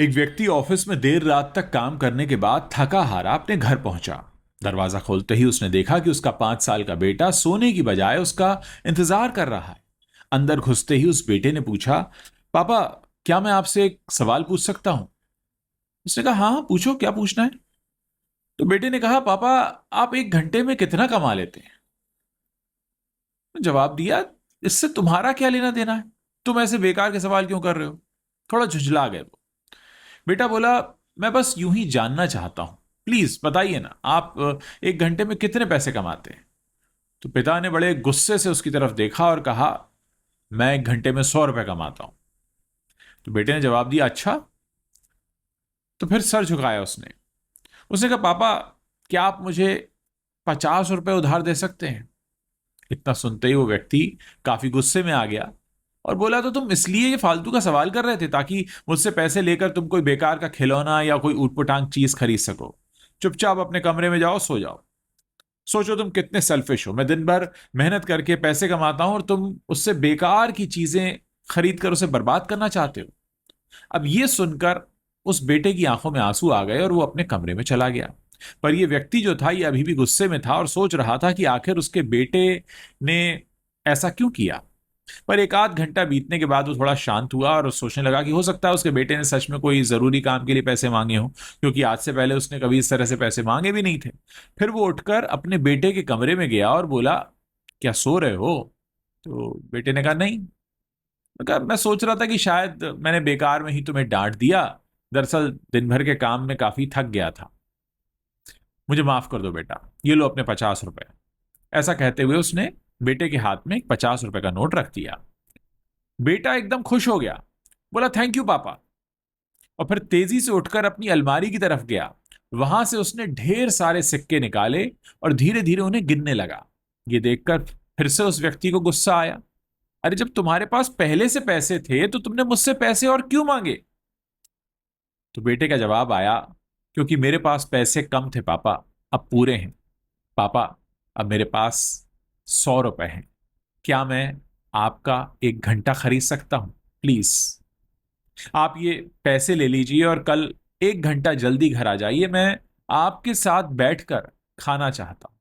एक व्यक्ति ऑफिस में देर रात तक काम करने के बाद थका हारा अपने घर पहुंचा। दरवाजा खोलते ही उसने देखा कि उसका 5 साल का बेटा सोने की बजाय उसका इंतजार कर रहा है। अंदर घुसते ही उस बेटे ने पूछा, पापा, क्या मैं आपसे एक सवाल पूछ सकता हूं? उसने कहा, हाँ हाँ, पूछो, क्या पूछना है? तो बेटे ने कहा, पापा, आप एक घंटे में कितना कमा लेते हैं? जवाब दिया, इससे तुम्हारा क्या लेना देना है? तुम ऐसे बेकार के सवाल क्यों कर रहे हो? थोड़ा झुंझला गए वो। बेटा बोला, मैं बस यूं ही जानना चाहता हूं, प्लीज बताइए ना, आप एक घंटे में कितने पैसे कमाते हैं? तो पिता ने बड़े गुस्से से उसकी तरफ देखा और कहा, मैं एक घंटे में 100 रुपए कमाता हूं। तो बेटे ने जवाब दिया, अच्छा? तो फिर सर झुकाया उसने। उसने कहा, पापा, क्या आप मुझे 50 रुपए उधार दे सकते हैं? इतना सुनते ही वो व्यक्ति काफी गुस्से में आ गया और बोला, तो तुम इसलिए ये फालतू का सवाल कर रहे थे ताकि मुझसे पैसे लेकर तुम कोई बेकार का खिलौना या कोई ऊटपटांग चीज खरीद सको? चुपचाप अपने कमरे में जाओ, सो जाओ। सोचो तुम कितने सेल्फिश हो। मैं दिन भर मेहनत करके पैसे कमाता हूं और तुम उससे बेकार की चीजें खरीद कर उसे बर्बाद करना चाहते हो। अब ये सुनकर उस बेटे की आंखों में आंसू आ गए और वो अपने कमरे में चला गया। पर यह व्यक्ति जो था, ये अभी भी गुस्से में था और सोच रहा था कि आखिर उसके बेटे ने ऐसा क्यों किया। पर एक आध घंटा बीतने के बाद वो थोड़ा शांत हुआ और सोचने लगा कि हो सकता है उसके बेटे ने सच में कोई जरूरी काम के लिए पैसे मांगे हों, क्योंकि आज से पहले उसने कभी इस तरह से पैसे मांगे भी नहीं थे। फिर वो उठकर अपने बेटे के कमरे में गया और बोला, क्या सो रहे हो? तो बेटे ने कहा, नहीं। कहा, मैं सोच रहा था कि शायद मैंने बेकार में ही तुम्हें डांट दिया। दरअसल दिन भर के काम में काफी थक गया था। मुझे माफ कर दो बेटा, ये लो अपने 50 रुपए। ऐसा कहते हुए उसने बेटे के हाथ में एक 50 रुपए का नोट रख दिया। बेटा एकदम खुश हो गया, बोला, थैंक यू पापा। और फिर तेजी से उठकर अपनी अलमारी की तरफ गया। वहां से उसने ढेर सारे सिक्के निकाले और धीरे धीरे उन्हें गिनने लगा। ये देखकर फिर से उस व्यक्ति को गुस्सा आया। अरे, जब तुम्हारे पास पहले से पैसे थे तो तुमने मुझसे पैसे और क्यों मांगे? तो बेटे का जवाब आया, क्योंकि मेरे पास पैसे कम थे पापा, अब पूरे हैं। पापा, अब मेरे पास 100 रुपए हैं। क्या मैं आपका एक घंटा खरीद सकता हूं? प्लीज, आप ये पैसे ले लीजिए और कल एक घंटा जल्दी घर आ जाइए। मैं आपके साथ बैठकर खाना चाहता हूं।